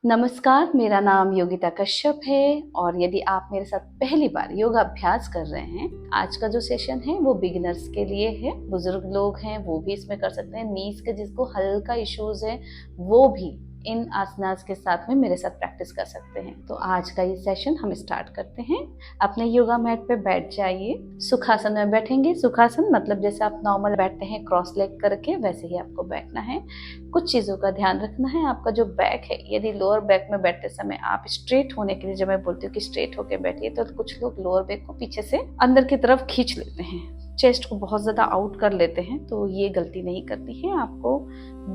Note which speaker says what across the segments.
Speaker 1: नमस्कार, मेरा नाम योगिता कश्यप है और यदि आप मेरे साथ पहली बार योगा अभ्यास कर रहे हैं, आज का जो सेशन है वो बिगिनर्स के लिए है। बुजुर्ग लोग हैं वो भी इसमें कर सकते हैं। नीज के जिसको हल्का इश्यूज है वो भी इन आसनास के साथ में मेरे साथ प्रैक्टिस कर सकते हैं। तो आज का ये सेशन हम स्टार्ट करते हैं। अपने योगा मैट पे बैठ जाइए। सुखासन में बैठेंगे। सुखासन मतलब जैसे आप नॉर्मल बैठते हैं क्रॉस लेग करके, वैसे ही आपको बैठना है। कुछ चीज़ों का ध्यान रखना है। आपका जो बैक है, यदि लोअर बैक में बैठते समय आप स्ट्रेट होने के लिए, जब मैं बोलती हूँ कि स्ट्रेट होकर बैठिए, तो कुछ लोग लोअर बैक को पीछे से अंदर की तरफ खींच लेते हैं, चेस्ट को बहुत ज़्यादा आउट कर लेते हैं। तो ये गलती नहीं करनी है आपको।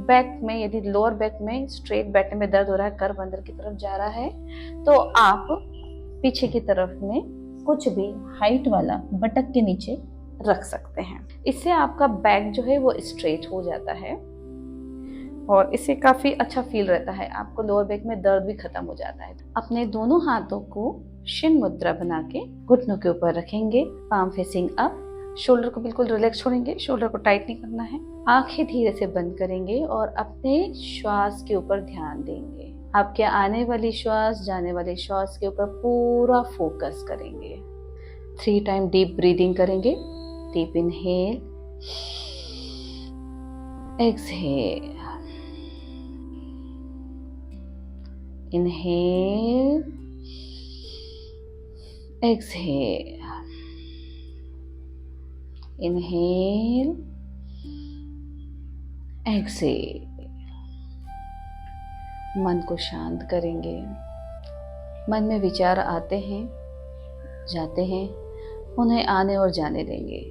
Speaker 1: बैक में यदि लोअर बैक में स्ट्रेट बैठने में दर्द हो रहा है, कर्व अंदर की तरफ जा रहा है, तो आप पीछे की तरफ में कुछ भी हाइट वाला बटक के नीचे रख सकते हैं। इससे आपका बैक जो है वो स्ट्रेट हो जाता है और इससे काफी अच्छा फील रहता है। आपको लोअर बैक में दर्द भी खत्म हो जाता है। अपने दोनों हाथों को शिन मुद्रा बना के घुटनों के ऊपर रखेंगे, पाम फेसिंग अप। शोल्डर को बिल्कुल रिलैक्स छोड़ेंगे, शोल्डर को टाइट नहीं करना है। आंखें धीरे से बंद करेंगे और अपने श्वास के ऊपर ध्यान देंगे। आपके आने वाली श्वास, जाने वाली श्वास के ऊपर पूरा फोकस करेंगे। 3 टाइम डीप ब्रीदिंग करेंगे। Deep inhale, exhale, inhale, exhale, inhale, exhale। मन को शांत करेंगे। मन में विचार आते हैं, जाते हैं, उन्हें आने और जाने देंगे।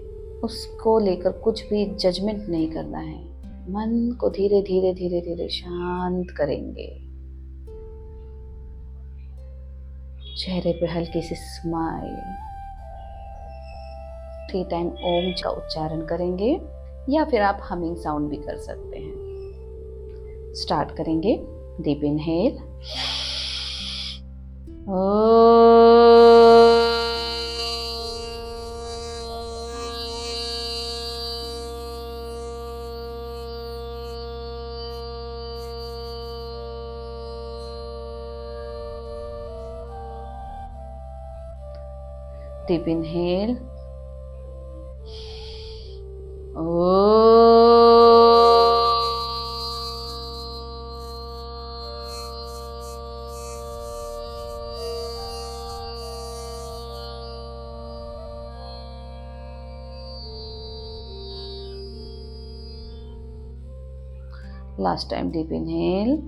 Speaker 1: उसको लेकर कुछ भी जजमेंट नहीं करना है। मन को धीरे धीरे धीरे धीरे शांत करेंगे। चेहरे पे हल्की सी स्माइल। 3 टाइम ओम का उच्चारण करेंगे या फिर आप हमिंग साउंड भी कर सकते हैं। स्टार्ट करेंगे। Deep inhale, deep inhale, last time deep inhale,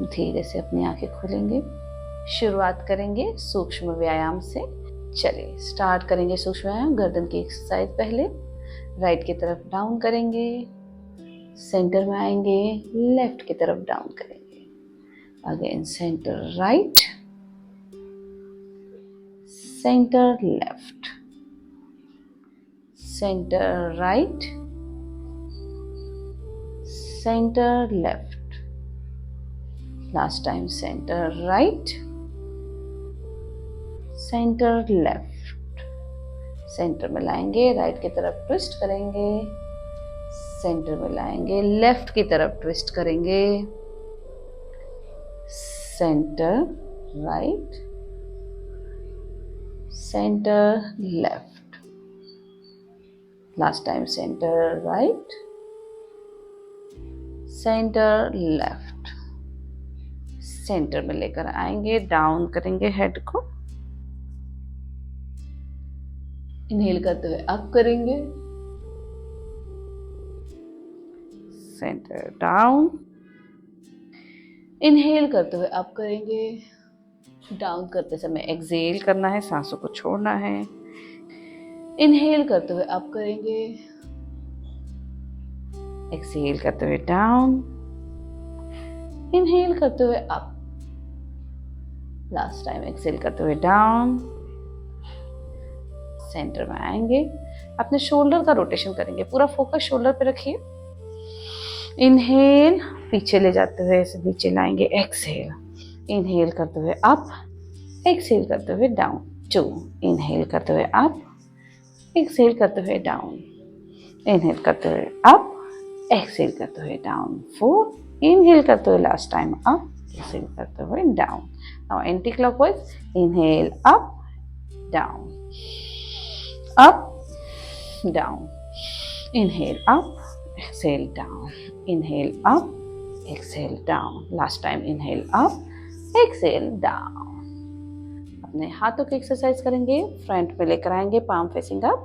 Speaker 1: धीरे से अपनी आंखें खोलेंगे। शुरुआत करेंगे सूक्ष्म व्यायाम से। चलिए स्टार्ट करेंगे सूक्ष्म व्यायाम। गर्दन की एक्सरसाइज पहले राइट की तरफ डाउन करेंगे, सेंटर में आएंगे, लेफ्ट की तरफ डाउन करेंगे, again centre right, centre left, centre right, centre left, last time centre right, centre left. Centre में लाएंगे, राइट की तरफ ट्विस्ट करेंगे, सेंटर में लाएंगे, लेफ्ट की तरफ ट्विस्ट करेंगे, centre right, centre left, last time centre right, centre left. Centre में लेकर आएंगे, डाउन करेंगे हेड को, इनहेल करते हुए अप करेंगे, सेंटर डाउन, इनहेल करते हुए अप करेंगे, डाउन करते समय एक्सहेल करना है, सांसों को छोड़ना है। इनहेल करते हुए अप करेंगे, एक्सहेल करते हुए डाउन, इनहेल करते हुए अप, लास्ट टाइम एक्सहेल करते हुए डाउन, सेंटर में आएंगे, अपने शोल्डर का रोटेशन करेंगे, पूरा फोकस शोल्डर पे रखिए। इनहेल, पीछे ले जाते हुए ऐसे नीचे लाएंगे, एक्सहेल, इनहेल करते हुए अप, एक्सहेल करते हुए डाउन, 2, इनहेल करते हुए अप, एक्सहेल करते हुए डाउन, इनहेल करते हुए अप, एक्सहेल करते हुए डाउन, 4, इनहेल करते हुए लास्ट टाइम अप, एक्सहेल करते हुए down. Now anti clockwise, inhale up, down, up, down, inhale up, exhale down, inhale up, exhale down, last time inhale up, exhale down। अपने हाथों की exercise करेंगे, फ्रंट में लेकर आएंगे, पाम फेसिंग अप,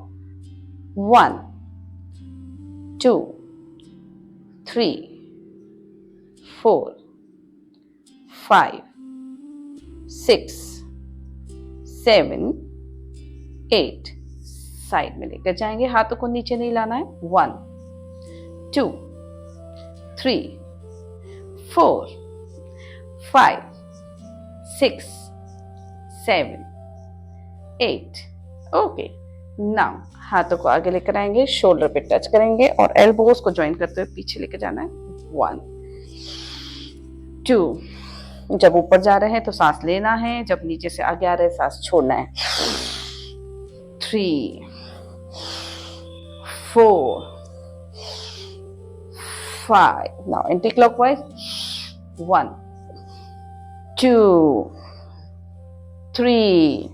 Speaker 1: 1, 2, 3, 4, 5, 6, 7, 8, साइड में लेकर जाएंगे, हाथों को नीचे नहीं लाना है, 1, 2, 3, 4, 5, 6, 7, 8, ओके। नाउ हाथों को आगे लेकर आएंगे, शोल्डर पे टच करेंगे और एल्बोज को ज्वाइन करते हुए पीछे लेकर जाना है, 1, 2, जब ऊपर जा रहे हैं तो सांस लेना है, जब नीचे से आगे आ रहे हैं सांस छोड़ना है, 3, 4, 5, now anti-clockwise, 1, 2, 3,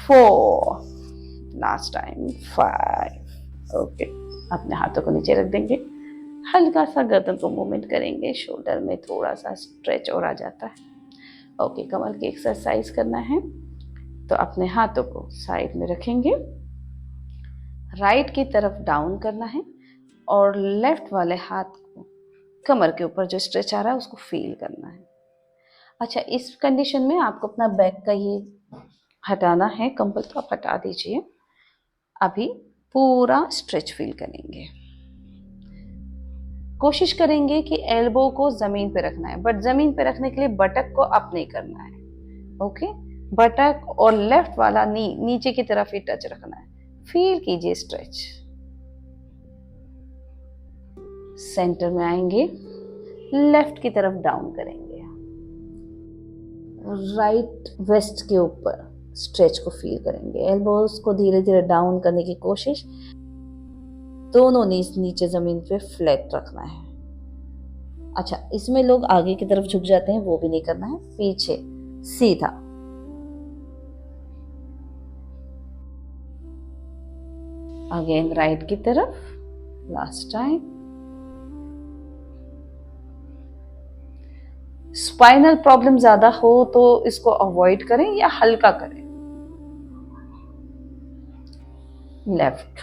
Speaker 1: 4, last time 5, okay. अपने हाथों को नीचे रख देंगे, हल्का सा गर्दन को मूवमेंट करेंगे, शोल्डर में थोड़ा सा स्ट्रेच और आ जाता है, ओके। कमर की एक्सरसाइज करना है तो अपने हाथों को साइड में रखेंगे, राइट की तरफ डाउन करना है और लेफ्ट वाले हाथ को कमर के ऊपर जो स्ट्रेच आ रहा है उसको फील करना है। अच्छा, इस कंडीशन में आपको अपना बैक का ये हटाना है, कंबल तो आप हटा दीजिए। अभी पूरा स्ट्रेच फील करेंगे, कोशिश करेंगे कि एल्बो को जमीन पे रखना है, बट जमीन पे रखने के लिए बटक को अप नहीं करना है, ओके। बटक और लेफ्ट वाला नी नीचे की तरफ ही टच रखना है, फील कीजिए स्ट्रेच। सेंटर में आएंगे, लेफ्ट की तरफ डाउन करेंगे, राइट वेस्ट के ऊपर स्ट्रेच को फील करेंगे, एल्बोज को धीरे धीरे डाउन करने की कोशिश, दोनों नीज नीचे जमीन पे फ्लैट रखना है। अच्छा, इसमें लोग आगे की तरफ झुक जाते हैं, वो भी नहीं करना है, पीछे सीधा। अगेन राइट की तरफ, लास्ट टाइम। स्पाइनल प्रॉब्लम ज्यादा हो तो इसको अवॉइड करें या हल्का करें। लेफ्ट,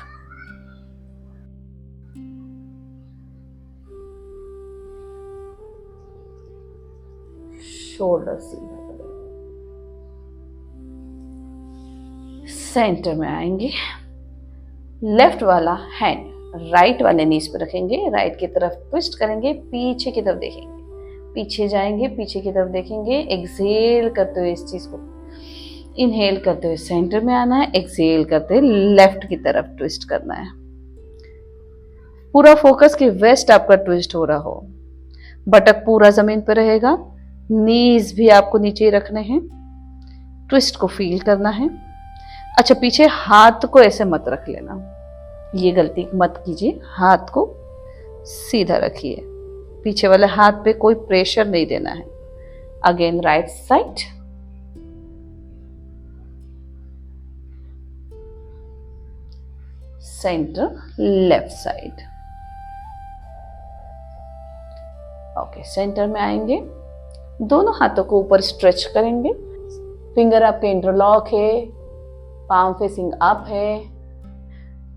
Speaker 1: शोल्डर सीधा करें, सेंटर में आएंगे, लेफ्ट वाला हैंड राइट वाले नीज पे रखेंगे, राइट की तरफ ट्विस्ट करेंगे, पीछे की तरफ देखेंगे, पीछे जाएंगे, पीछे की तरफ देखेंगे, एक्सहेल करते हुए इस चीज को, इनहेल करते हुए सेंटर में आना है, एक्सहेल करते हुए लेफ्ट की तरफ ट्विस्ट करना है। पूरा फोकस कि वेस्ट आपका ट्विस्ट हो रहा हो, बटक पूरा जमीन पर रहेगा, नीज भी आपको नीचे ही रखने हैं, ट्विस्ट को फील करना है। अच्छा, पीछे हाथ को ऐसे मत रख लेना, ये गलती मत कीजिए, हाथ को सीधा रखिए, पीछे वाले हाथ पे कोई प्रेशर नहीं देना है। Again right side, centre, left side, okay. Centre में आएंगे, दोनों हाथों को ऊपर स्ट्रेच करेंगे, फिंगर आपके इंटरलॉक है, पाम फेसिंग अप है,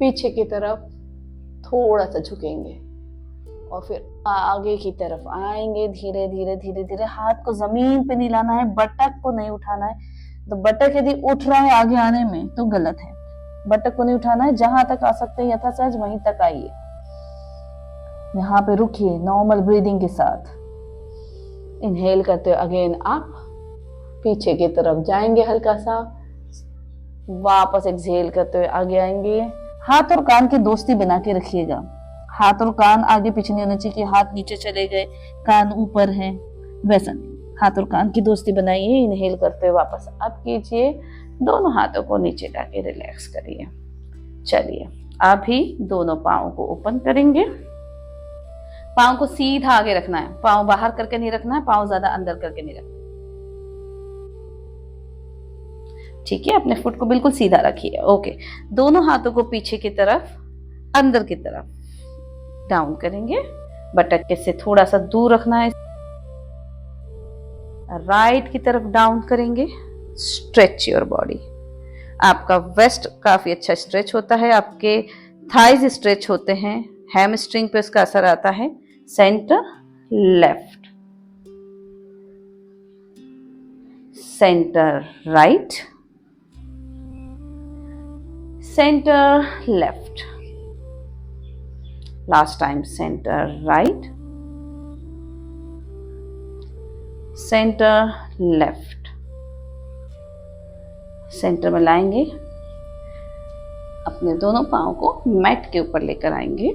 Speaker 1: पीछे की तरफ थोड़ा सा झुकेंगे और फिर आगे की तरफ आएंगे, धीरे धीरे धीरे धीरे। हाथ को जमीन पे नहीं लाना है, बटक को नहीं उठाना है, तो बटक यदि उठ रहा है आगे आने में तो गलत है, बटक को नहीं उठाना है, जहां तक आ सकते हैं यथासहज वहीं तक आइए, यहाँ पे रुकिए नॉर्मल ब्रीदिंग के साथ। इनहेल करते हुए अगेन अप, पीछे की तरफ जाएंगे हल्का सा, वापस एक्सहेल करते हुए आगे आएंगे। हाथ और कान की दोस्ती बना के रखिएगा। हाथ और कान आगे पीछे नहीं होना चाहिए कि हाथ नीचे चले गए कान ऊपर है, वैसा नहीं। हाथ और कान की दोस्ती बनाइए। इनहेल करते हुए वापस अप कीजिए, दोनों हाथों को नीचे लाके रिलैक्स करिए। चलिए आप ही दोनों पाँव को ओपन करेंगे। पाँव को सीधा आगे रखना है, पाँव बाहर करके नहीं रखना है, पाँव ज्यादा अंदर करके नहीं रखना। ठीक है, अपने फुट को बिल्कुल सीधा रखिए। ओके, दोनों हाथों को पीछे की तरफ, अंदर की तरफ डाउन करेंगे। बटक के से थोड़ा सा दूर रखना है। राइट की तरफ डाउन करेंगे। Stretch your body. आपका वेस्ट काफी अच्छा स्ट्रेच होता है, आपके थाइज स्ट्रेच होते हैं, हैमस्ट्रिंग पे इसका असर आता है। Centre left, centre right, centre left, last time centre right, centre left. Centre में लाएंगे, अपने दोनों पाँव को मैट के ऊपर लेकर आएंगे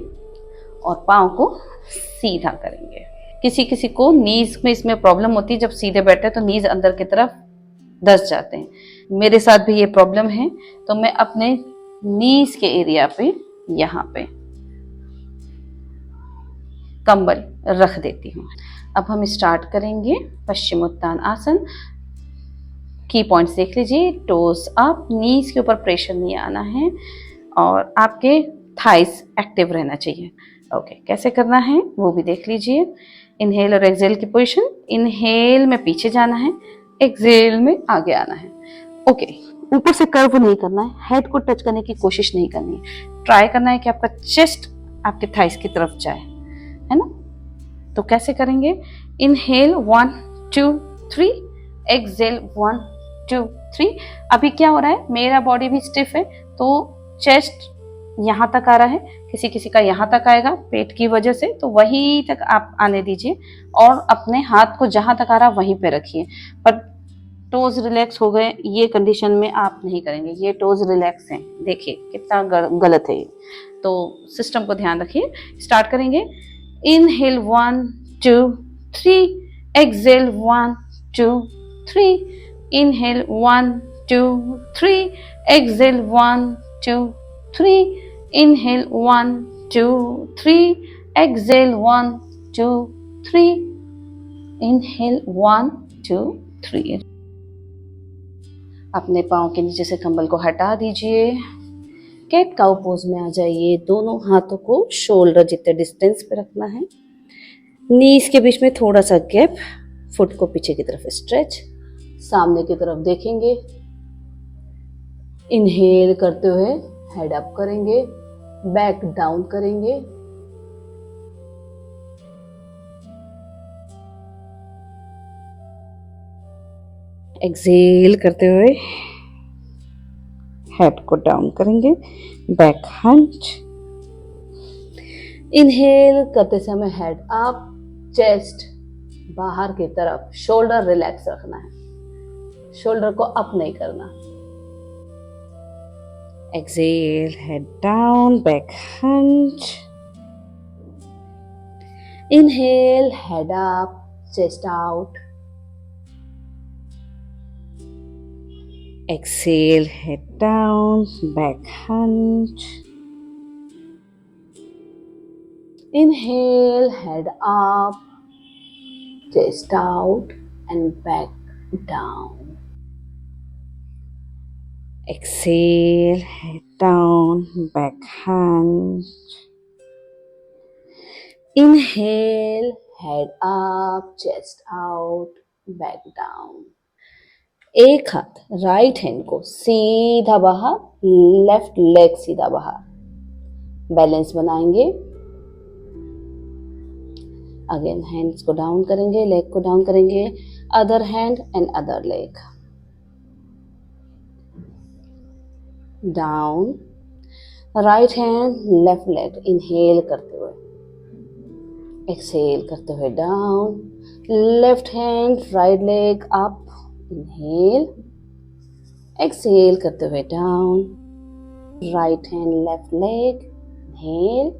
Speaker 1: और पाँव को सीधा करेंगे। किसी किसी को नीज में इसमें प्रॉब्लम होती है, जब सीधे बैठे तो नीज अंदर की तरफ धस जाते हैं। मेरे साथ भी ये प्रॉब्लम है, तो मैं अपने नीज के एरिया पे यहाँ पे कंबल रख देती हूँ। अब हम स्टार्ट करेंगे पश्चिमोत्तान आसन। की पॉइंट्स देख लीजिए। टोस अप, नीज के ऊपर प्रेशर नहीं आना है और आपके थाइस एक्टिव रहना चाहिए। ओके, कैसे करना है वो भी देख लीजिए। इनहेल और एक्सहेल की पोजीशन। इनहेल में पीछे जाना है, एक्सहेल में आगे आना है। ओके, ऊपर से कर्व नहीं करना है, हेड को टच करने की कोशिश नहीं करनी है। ट्राई करना है कि आपका चेस्ट आपके थाइस की तरफ जाए, है ना। तो कैसे करेंगे? Inhale 1 2 3, exhale 1 2 3। अभी क्या हो रहा है, मेरा बॉडी भी स्टिफ है तो चेस्ट यहाँ तक आ रहा है, किसी किसी का यहाँ तक आएगा पेट की वजह से, तो वहीं तक आप आने दीजिए और अपने हाथ को जहाँ तक आ रहा वहीं पे रखिए। पर टोज रिलैक्स हो गए, ये कंडीशन में आप नहीं करेंगे। ये टोज रिलैक्स हैं, देखिए कितना गलत है ये। तो सिस्टम को ध्यान रखिए। स्टार्ट करेंगे। Inhale 1 2 3, exhale 1 2 3, inhale 1 2 3, exhale 1 2 3, inhale 1 2 3, exhale 1 2 3, inhale 1 2 3। अपने पाँव के नीचे से कंबल को हटा दीजिए। कैट काउ पोज में आ जाइए। दोनों हाथों को शोल्डर जितने डिस्टेंस पे रखना है। नीज के बीच में थोड़ा सा गैप, फुट को पीछे की तरफ स्ट्रेच, सामने की तरफ देखेंगे। इनहेल करते हुए हेड अप करेंगे, बैक डाउन करेंगे। एक्सहेल करते हुए हेड को डाउन करेंगे, बैक हंच। इनहेल करते समय हेड अप, चेस्ट बाहर की तरफ, शोल्डर रिलैक्स रखना है, शोल्डर को अप नहीं करना। Exhale, head down, back hunch. Inhale, head up, chest out. Exhale, head down, back hunch. Inhale, head up, chest out and back down. Exhale, head down, back hunch. Inhale, head up, chest out, back down. एक हाथ right hand को सीधा बाहर, left leg सीधा बाहर, balance बनाएंगे। Again hands को down करेंगे, लेग को डाउन करेंगे, other hand and other leg down, right hand left leg, inhale करते हुए, एक्सहेल करते हुए down, left hand right leg up, inhale, exhale करते हुए down, right hand left leg, inhale,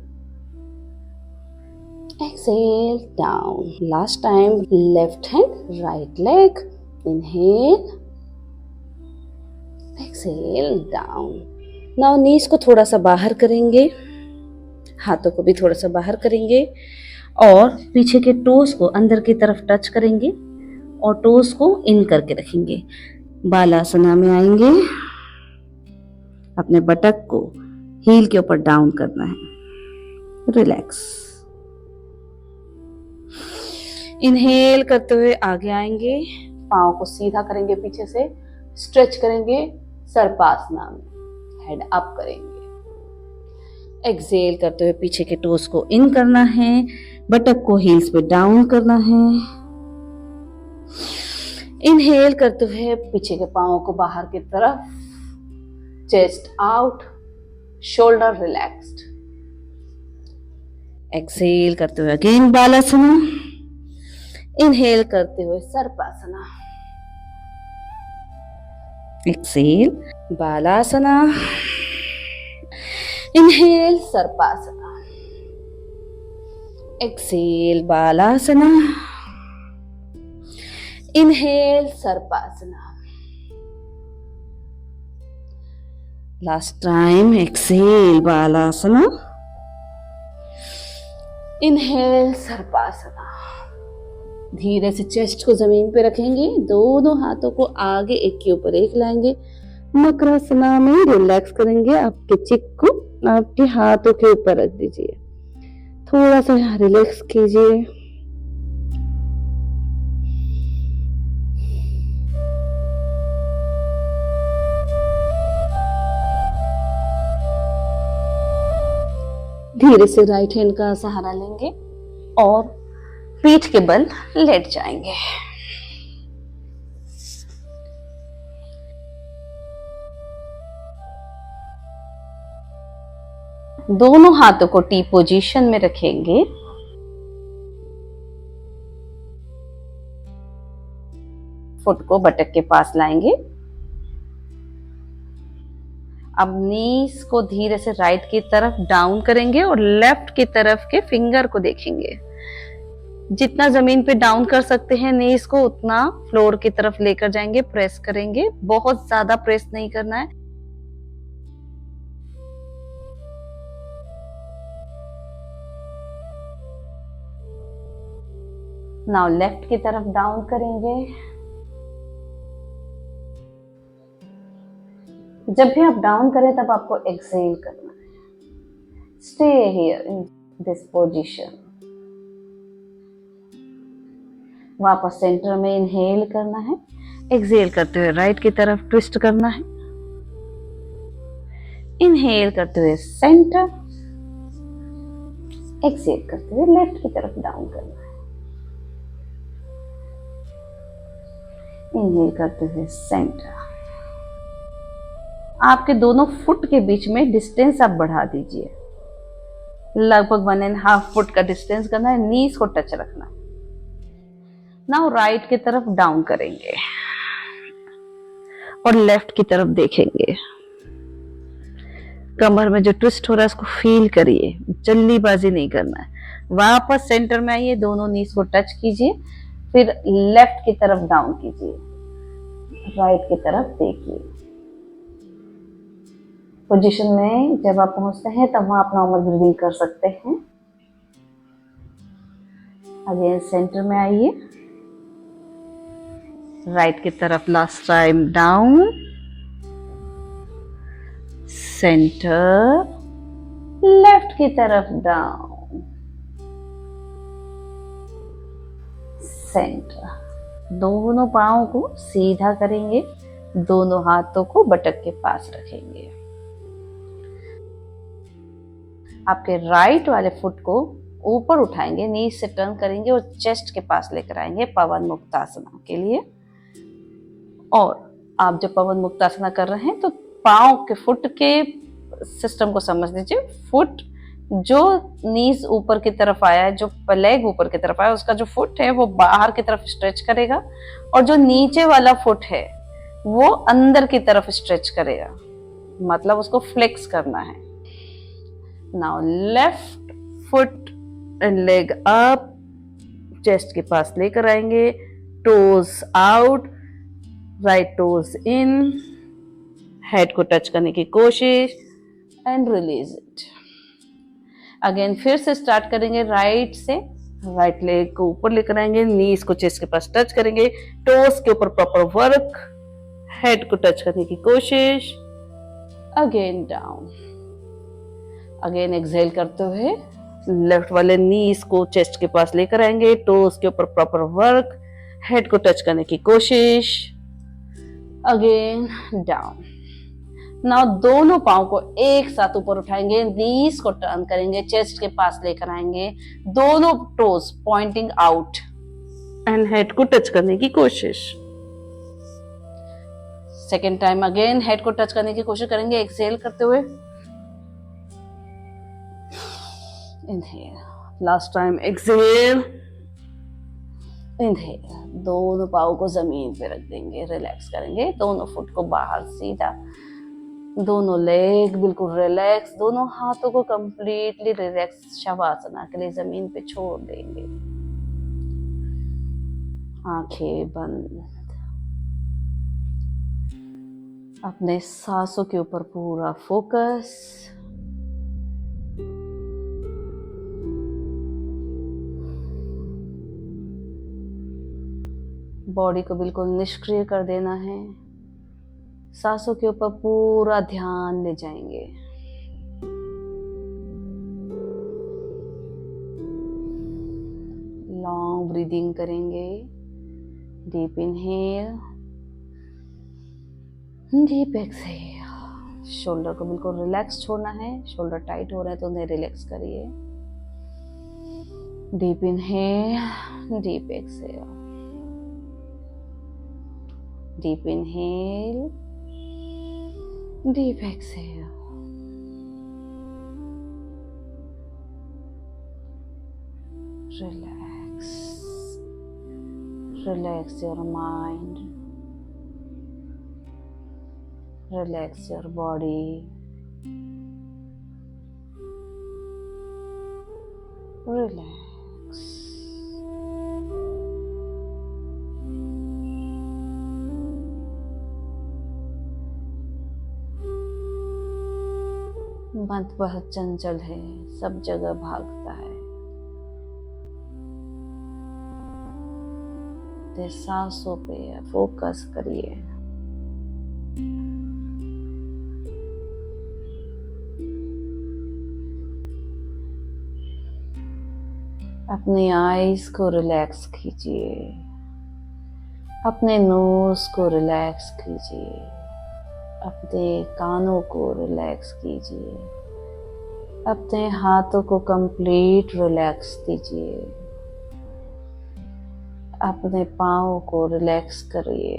Speaker 1: exhale down. Last time, left hand right leg, inhale, exhale down. Now knees को थोड़ा सा बाहर करेंगे, हाथों को भी थोड़ा सा बाहर करेंगे और पीछे के टोस को अंदर की तरफ टच करेंगे और टोस को इन करके रखेंगे। बालासना में आएंगे, अपने बटक को हील के ऊपर डाउन करना है, रिलैक्स। इनहेल करते हुए आगे आएंगे, पाँव को सीधा करेंगे, पीछे से स्ट्रेच करेंगे, सर्पासना में हेड अप करेंगे। एक्सहेल करते हुए पीछे के टोस को इन करना है, बटक को हील्स पे डाउन करना है। इनहेल करते हुए पीछे के पाँव को बाहर की तरफ, chest out, shoulder relaxed. Exhale करते हुए अगेन बालासना, इनहेल करते हुए Sarpasana, exhale Balasana, inhale Sarpasana, exhale Balasana, inhale Sarpasana. Last time, exhale Balasana, inhale Sarpasana. धीरे से चेस्ट को जमीन पे रखेंगे, दोनों हाथों को आगे एक के ऊपर एक लाएंगे। मकरासना में रिलैक्स करेंगे, आपके चिक को आपके हाथों के ऊपर रख दीजिए, थोड़ा सा रिलैक्स कीजिए। धीरे से राइट हैंड का सहारा लेंगे और पीठ के बल लेट जाएंगे। दोनों हाथों को टी पोजीशन में रखेंगे। फुट को बटक के पास लाएंगे। अब नीज को धीरे से राइट की तरफ डाउन करेंगे और लेफ्ट की तरफ के फिंगर को देखेंगे। जितना जमीन पे डाउन कर सकते हैं नीज को, उतना फ्लोर की तरफ लेकर जाएंगे, प्रेस करेंगे। बहुत ज्यादा प्रेस नहीं करना है। नाउ लेफ्ट की तरफ डाउन करेंगे। जब भी आप डाउन करें तब आपको एक्सहेल करना है। Stay here in this position. वापस सेंटर में इनहेल करना है। एक्सहेल करते हुए राइट की तरफ ट्विस्ट करना है। इनहेल करते हुए सेंटर, एक्सहेल करते हुए लेफ्ट की तरफ डाउन करना है। इनहेल करते हुए सेंटर। आपके दोनों फुट के बीच में डिस्टेंस आप बढ़ा दीजिए। लगभग 1.5 फुट का डिस्टेंस करना है। नीज को टच रखना है। नाउ राइट की तरफ डाउन करेंगे और लेफ्ट की तरफ देखेंगे। कमर में जो ट्विस्ट हो रहा है उसको फील करिए, जल्दीबाजी नहीं करना है। वापस सेंटर में आइए, दोनों नीज को टच कीजिए, फिर लेफ्ट की तरफ डाउन कीजिए, राइट की तरफ देखिए। पोजीशन में जब आप पहुंचते हैं तब वहां आप नॉर्मल ब्रीदिंग कर सकते हैं। अगेन सेंटर में आइए, राइट की तरफ last time down, centre, left की तरफ डाउन, सेंटर। दोनों पाँव को सीधा करेंगे, दोनों हाथों को बटक के पास रखेंगे। आपके राइट वाले फुट को ऊपर उठाएंगे, नीज से टर्न करेंगे और चेस्ट के पास लेकर आएंगे पवन मुक्तासना के लिए। और आप जब पवन मुक्तासना कर रहे हैं तो पाँव के फुट के सिस्टम को समझ लीजिए। फुट जो नीज ऊपर की तरफ आया है, जो लेग ऊपर की तरफ आया, उसका जो फुट है वो बाहर की तरफ स्ट्रेच करेगा और जो नीचे वाला फुट है वो अंदर की तरफ स्ट्रेच करेगा, मतलब उसको फ्लेक्स करना है। Now left foot and leg up, chest के पास लेकर आएंगे, टोज आउट, राइट टोज इन, हेड को टच करने की कोशिश एंड रिलीज इट। अगेन फिर से स्टार्ट करेंगे राइट से, राइट लेग को ऊपर लेकर आएंगे, नीज को चेस्ट के पास टच करेंगे, टोस के ऊपर प्रॉपर वर्क, हेड को टच करने की कोशिश, अगेन डाउन। अगेन एक्सहेल करते हुए लेफ्ट वाले नीज को चेस्ट के पास लेकर आएंगे, टोस के ऊपर प्रॉपर वर्क, हेड को टच करने की कोशिश, अगेन डाउन। नाउ दोनों पांव को एक साथ ऊपर उठाएंगे, नीज को टर्न करेंगे, चेस्ट के पास लेकर आएंगे, दोनों toes pointing out and head को टच करने की कोशिश। सेकेंड टाइम अगेन हेड को टच करने की कोशिश करेंगे एक्सहेल करते हुए, inhale, last time exhale, inhale. दोनों पाँव को जमीन पे रख देंगे, रिलैक्स करेंगे, दोनों फुट को बाहर सीधा, दोनों लेग बिल्कुल रिलैक्स, दोनों हाथों को कंप्लीटली रिलैक्स शवासना के लिए जमीन पे छोड़ देंगे, आंखें बंद। अपने सांसों के ऊपर पूरा फोकस। बॉडी को बिल्कुल निष्क्रिय कर देना है, सांसों के ऊपर पूरा ध्यान ले जाएंगे। लॉन्ग ब्रीदिंग करेंगे, deep inhale, deep exhale. Shoulder को बिल्कुल रिलैक्स छोड़ना है, शोल्डर टाइट हो रहे हैं तो उन्हें रिलैक्स करिए। Deep inhale, deep exhale, deep inhale, deep exhale. Relax, relax your mind, relax your body, relax. मन बहुत चंचल है, सब जगह भागता है। सांसों पे फोकस करिए। अपनी आईज को रिलैक्स कीजिए, अपने नोज को रिलैक्स कीजिए, अपने कानों को रिलैक्स कीजिए, अपने हाथों को कंप्लीट रिलैक्स दीजिए, अपने पाँव को रिलैक्स करिए।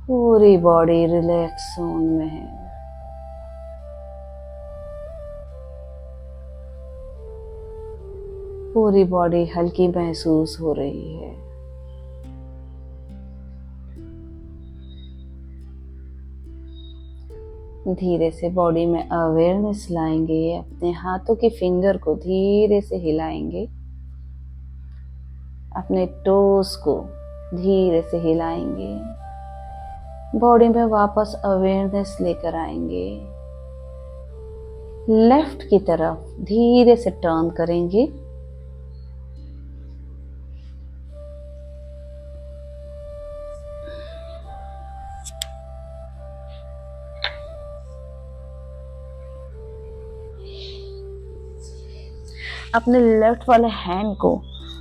Speaker 1: पूरी बॉडी रिलैक्स जोन में है। पूरी बॉडी हल्की महसूस हो रही है। धीरे से बॉडी में अवेयरनेस लाएंगे, अपने हाथों की फिंगर को धीरे से हिलाएंगे, अपने टोस को धीरे से हिलाएंगे, बॉडी में वापस अवेयरनेस लेकर आएंगे। लेफ्ट की तरफ धीरे से टर्न करेंगे, अपने लेफ्ट वाले हैंड को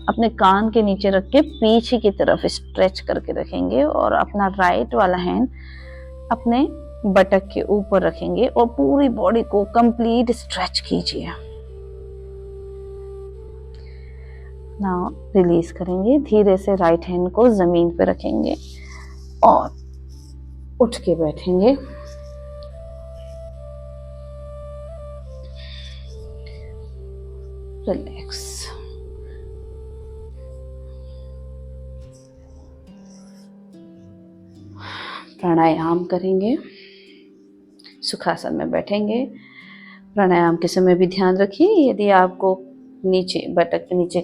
Speaker 1: अपने कान के नीचे रख के पीछे की तरफ स्ट्रेच करके रखेंगे और अपना राइट वाला हैंड अपने बटक के ऊपर रखेंगे और पूरी बॉडी को कंप्लीट स्ट्रेच कीजिए। नाउ रिलीज करेंगे, धीरे से राइट हैंड को जमीन पे रखेंगे और उठ के बैठेंगे। रिलैक्स। प्राणायाम करेंगे, सुखासन में बैठेंगे। प्राणायाम के समय भी ध्यान रखिए, यदि आपको नीचे बटक के नीचे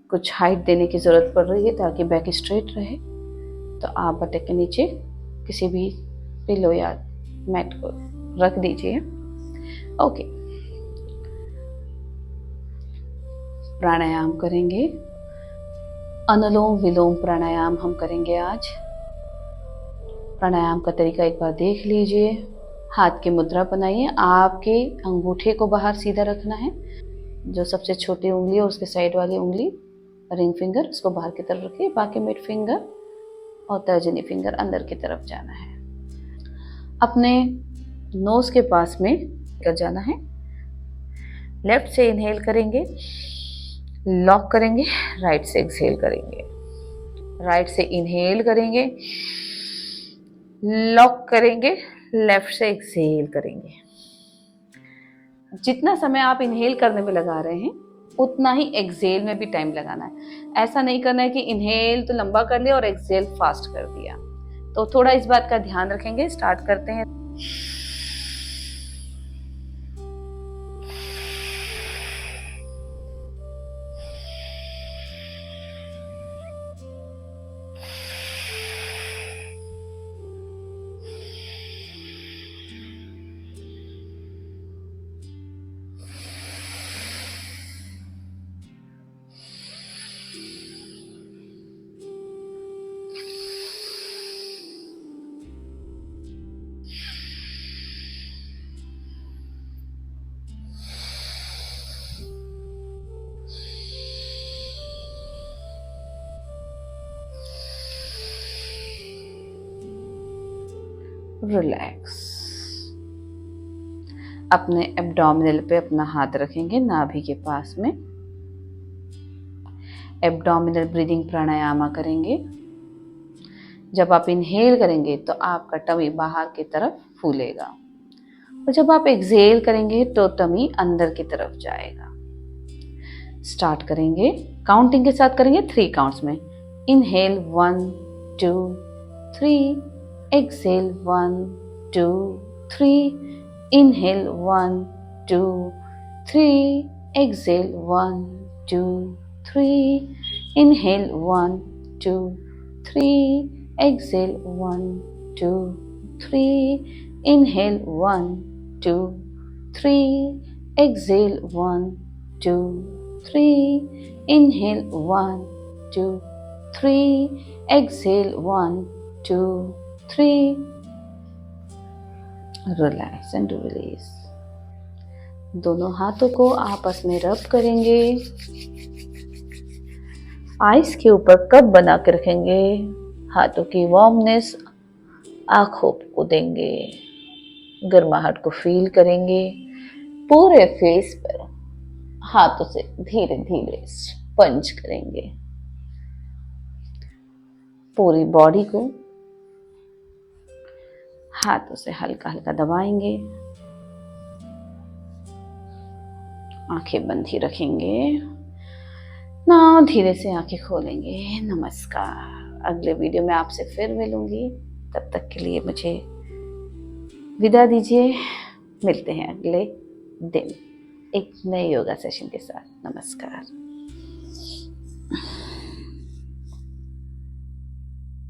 Speaker 1: कुछ हाइट देने की ज़रूरत पड़ रही है ताकि बैक स्ट्रेट रहे, तो आप बटक के नीचे किसी भी पिलो या मैट को रख दीजिए। ओके, प्राणायाम करेंगे। अनुलोम विलोम प्राणायाम हम करेंगे आज। प्राणायाम का तरीका एक बार देख लीजिए। हाथ की मुद्रा बनाइए, आपके अंगूठे को बाहर सीधा रखना है, जो सबसे छोटी उंगली है उसके साइड वाली उंगली रिंग फिंगर उसको बाहर की तरफ रखिए, बाकी मिड फिंगर और तर्जनी फिंगर अंदर की तरफ जाना है। अपने नोज के पास में कर जाना है। लेफ्ट से इनहेल करेंगे, लॉक करेंगे, राइट से एक्सहेल करेंगे। राइट से इनहेल करेंगे, लॉक करेंगे, लेफ्ट से एक्सहेल करेंगे। जितना समय आप इनहेल करने में लगा रहे हैं उतना ही एक्सहेल में भी टाइम लगाना है। ऐसा नहीं करना है कि इनहेल तो लंबा कर लिया और एक्सहेल फास्ट कर दिया। तो थोड़ा इस बात का ध्यान रखेंगे। स्टार्ट करते हैं। रिलैक्स। अपने एब्डोमिनल पे अपना हाथ रखेंगे, नाभि के पास में। एब्डोमिनल ब्रीदिंग प्राणायाम करेंगे। जब आप इनहेल करेंगे तो आपका टमी बाहर की तरफ फूलेगा और जब आप एक्सहेल करेंगे तो टमी अंदर की तरफ जाएगा। स्टार्ट करेंगे, काउंटिंग के साथ करेंगे 3 काउंट्स में। Inhale 1 2 3, exhale 1 2 3, inhale 1 2 3, exhale 1 2 3, inhale 1 2 3, exhale 1 2 3, inhale 1 2 3, exhale 1 2 3, inhale 1 2 3, exhale 1 2 3, relax and release. दोनों हाथों को आपस में रब करेंगे। आइस के ऊपर कप बना के रखेंगे। हाथों की वार्मनेस आंखों को देंगे, गर्माहट को फील करेंगे। पूरे फेस पर हाथों से धीरे धीरे स्पंज करेंगे। पूरी बॉडी को हाथों से हल्का हल्का दबाएंगे। आंखें बंद ही रखेंगे। ना धीरे से आंखें खोलेंगे। नमस्कार। अगले वीडियो में आपसे फिर मिलूंगी। तब तक के लिए मुझे विदा दीजिए। मिलते हैं अगले दिन एक नए योगा सेशन के साथ। नमस्कार।